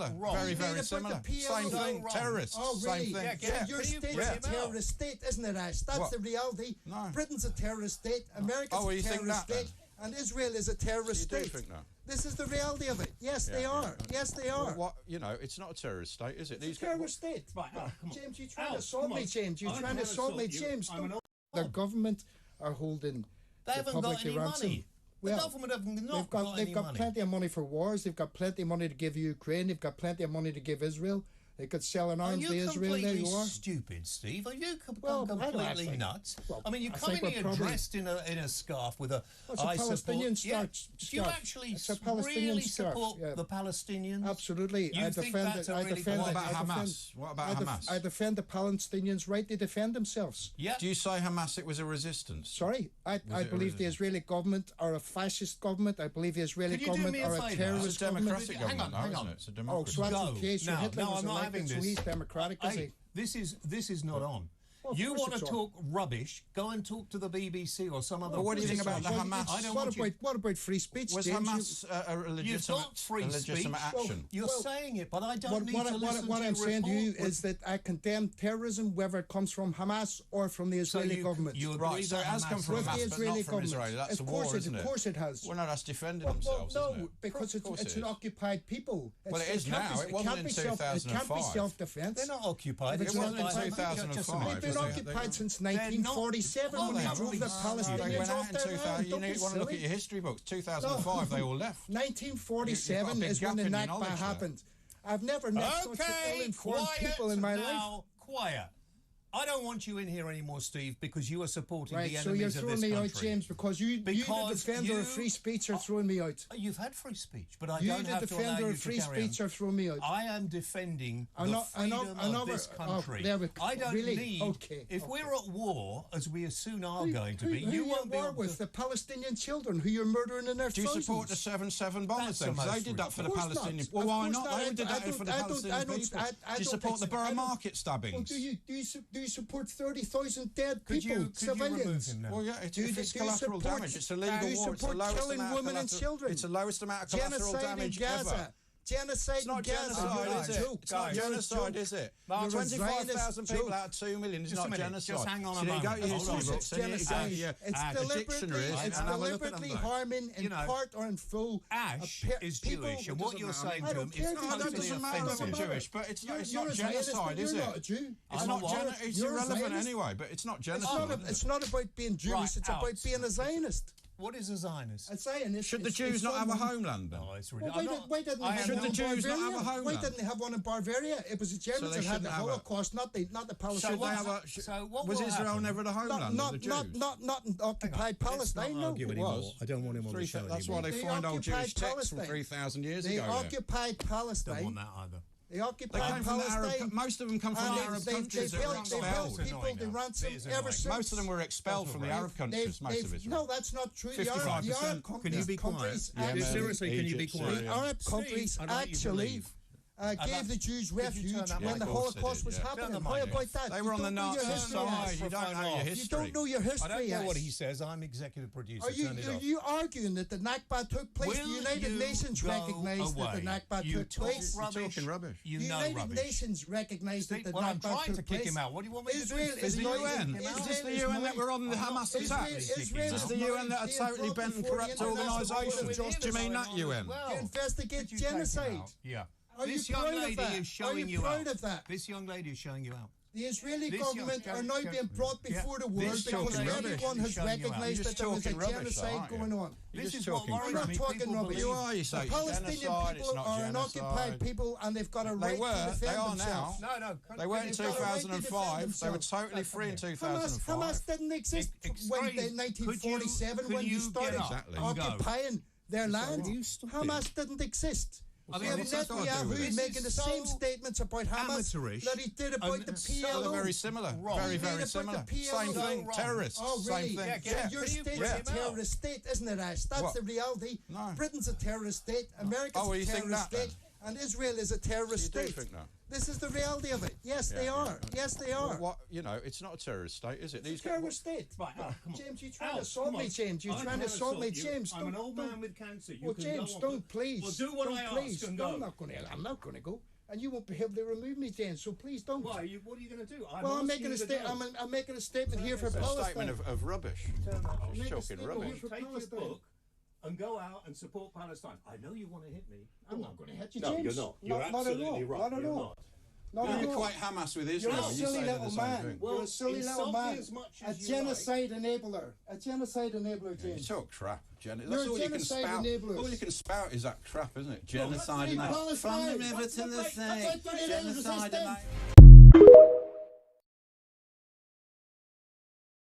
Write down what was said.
similar. wrong. Very similar. Same thing. Wrong. Terrorists. Oh, really? Same thing. Yeah. Your state's a terrorist state, isn't it, Ash? That's the reality. No. Britain's a terrorist state. America's Oh, well, a you think terrorist that, state. And Israel is a terrorist You do state. think that? This is the reality of it. Yes, they are. Yes, they are. What, you know, it's not a terrorist state, is it? It's a terrorist state. Right, come on. James, you're trying Al, to assault come me, on. James. You're I'm trying to not assault me, assault you. James. I'm an The government are holding They the haven't public got any ransom. money. Well, the government have not got they've any got money. plenty of money for wars. They've got plenty of money to give Ukraine. They've got plenty of money to give Israel. They could sell an arms to Israel. There you are. Stupid, Steve? Are you Well, completely nuts? Well, I mean, you I come think in we're here probably- dressed in a scarf with a. It's a Palestinian scarf. Do you actually It's a Palestinian really scarf, support yeah. the Palestinians? Absolutely. You think that's a really What about Hamas? What about Hamas? I defend the Palestinians' right to defend themselves. Yeah. Do you say Hamas it was a resistance? Sorry, I it believe the Israeli government are a fascist government. I believe the Israeli Can you do government me a are a favour? terrorist It's a democratic government. government, Hang though, on. isn't it? It's a Oh, democracy. so that's the case. So No, Hitler was I'm not elected, having so this. he's democratic, is Hey, he? this is not on. Well, of You course want to it's on. talk rubbish? Go and talk to the BBC or some other. Well, what do you think about the organisation. Hamas? I don't What want you. about, what about free speech, Was James? Hamas a You've got free legitimate speech. action? You're Well, saying it, but I don't need to listen what to I'm your saying to you report. is that I condemn terrorism, whether it comes from Hamas or from the So Israeli government. You agree Right, so it that has Hamas come from with Hamas, the but Israeli not from government. Israel. That's of a course war, isn't it? Of course it has. Well, no, that's defending Well, themselves, no, isn't it? because Of course it's it an is. occupied people. Well, it is now. It wasn't in It can't 2005. be self-defense. They're not occupied. It wasn't in occupied. 2005. They've been occupied since 1947 when they drove the They Palestinians went off out in their 2000. land. You Don't be need want to look at silly. your history books. 2005, they all left. 1947 You've got a big is when the gap in your Nakba knowledge there. happened. I've never met such Okay, ill-informed quiet people in my life. now. Quiet. I don't want you in here anymore, Steve, because you are supporting Right, the so you're enemies of throwing this me country. out, James, because you the defender of free speech, are throwing me out. You've had free speech, but I You, don't the have to allow defender you of free to carry on. speech, are throwing me out. I am defending I'm the not- I'm not- freedom I'm of not- this country. there we go. I don't Really? need. Okay, If okay. we're at war, as we soon are going to be, who you are won't be war able with to. the Palestinian children who you're murdering in their Do you thousands. support the 7/7 bombers That's the then? Because they most did that for the Of course not. Palestinians. Of Well, why course not? not. They did that for the Palestinian people. Do you support the Borough Market stabbings? Well, do you support 30,000 dead Could people, you civilians? remove him now? Well, yeah, Do you- if it's do you collateral support- damage, it's a do legal you war. It's the support lowest killing amount of women and collateral- children? It's the lowest amount of collateral Genocide in damage Gaza. ever. Genocide It's not in Gaza. genocide, You're is a it? joke. It's not You're a genocide, joke. is it? You're a 25,000 Zionist people out of 2 million is Just a not minute. genocide. Just hang on a So you go moment. to your Hold on. history books and you Genocide. go to your It's dictionaries and it's have a look at them. deliberately though. harming in You know, part or in full. Ash is people- Jewish, and what you're saying I to don't him care is if you're No, that totally doesn't matter if I'm offensive. Jewish, but it's not You're a Zionist, genocide, but is you're it? not a Jew. It's I'm not a what? It's You're a irrelevant Zionist. anyway, but it's not It's genocide. not, it's not about being Jewish, Right, it's about Alex. being a Zionist. What is a Zionist? A Zionist. Should the is Jews not have a someone- homeland then? Oh, it's Well, ridiculous. why didn't they have Should one the in Jews not have a Bavaria? Why homeland? didn't they have one in Bavaria? It was the Germans they that had shouldn't the have a- Holocaust, not the Palestinians. Should they have what was will Israel happen? never the homeland of the Jews? Not in occupied Palestine, no. argue It anymore. was. I don't want him on the show That's why anymore. they They find old occupied Jewish texts from Palestine. 3,000 years They ago. occupied Don't Palestine. want that either. They They occupied came from the Palestine. Arab. Most of them come from and the Arab countries that were they held expelled. people, the ransom It is ever annoying. since. Most of them were expelled from the Arab countries. Most of Israel. No, that's not true. The 55%. Arab Can you be quiet? countries Yeah, actually- man. Seriously, can you be Egypt, quiet? The Arab countries Steve, I'd like you to actually leave. gave the Jews turn refuge that when mic the off? Of course they Holocaust did, was yeah. happening. Turn the How mic about off. that? They You were on the don't know your Nazi history, side. Ash. You don't know your You history. don't know your history, I don't know Ash. what he says. I'm executive producer. Are Turn it off. you arguing that the Nakba took place? Will The United you Nations go recognized that the away? Nakba You took talk place. rubbish. You're talking rubbish. You The know United rubbish. Nations recognized that the Well, I'm Nakba trying took to kick place. him out. What do you want me to do? Israel Is is the not UN? Is this the UN that were on the Hamas attack? Israel Is this the UN that are totally bent and corrupt organisations? Do you mean that UN? To investigate Could you take him genocide. out? Yeah. Are This you young proud of lady that? is Are showing you you proud out. of that? This young lady is showing you out. The Israeli This government young- are now being brought Yeah. before the This world talking because rubbish. everyone has Showing you out. recognised You're that just there was a talking rubbish, genocide aren't you? going on. You're This just is what talking worries I'm not me. talking People rubbish. You believe- are, you say The it's Palestinian genocide, it's people not are an genocide. occupied people and they've got a right They were, to defend they are themselves. now. No. They weren't in They've got a right to defend 2005. They were themselves. totally free in Hamas 2005. didn't exist It's when crazy. in 1947 Could when you you started get up Exactly. and go? occupying their land. you stop Hamas didn't exist. I mean, And what's that got to do Netanyahu with it? is making the This is same so statements about Hamas amateurish that he did about the and so PLO. They're very similar. Wrong. Very, He very made it similar. about the Same PLO. thing. Wrong. Terrorists. Oh, really? Same thing. Yeah. Your Can you state's bring a him out? terrorist state, isn't it, Ash? That's What? the reality. No. Britain's a terrorist state. America's Oh, well, a you think terrorist that then? state. And Israel is a terrorist So you do state. think that? This is the reality of it. Yes, they are. Yes, they are. Well, what, you know, it's not a terrorist state, is it? It's a terrorist state. Right, Al, come on. James, you're trying Al, to assault come me, on. James. You're I'm trying to not assault me, assault you. James. I'm an old man with cancer. You Well, can James, go on. don't please. Well, do what don't I ask please. and No, go. I'm not going to go. And you won't be able to remove me, James. So please don't. Why? What are you going to do? Well, I'm making a statement. I'm making a statement here for It's a Palestine. statement of rubbish. Make It's a shocking statement rubbish. here for Take your Palestine. book and go out and support Palestine. I know you want to hit me. I'm not going to hit you, No, James. you're not. You're not at absolutely all. right. Not at You're all. not. Not at You're all. quite Hamas with You're Israel. a You silly say they're little the same man. thing. Well, You're a silly little insult me man. as much A as you genocide enabler. A genocide enabler, You James. talk crap. That's You're all you can genocide spout. enablers. All you can spout is that crap, isn't it? Genocide Free and that. Palestine. From the river to the sea. That's what it is. Genocide and Resistance. that.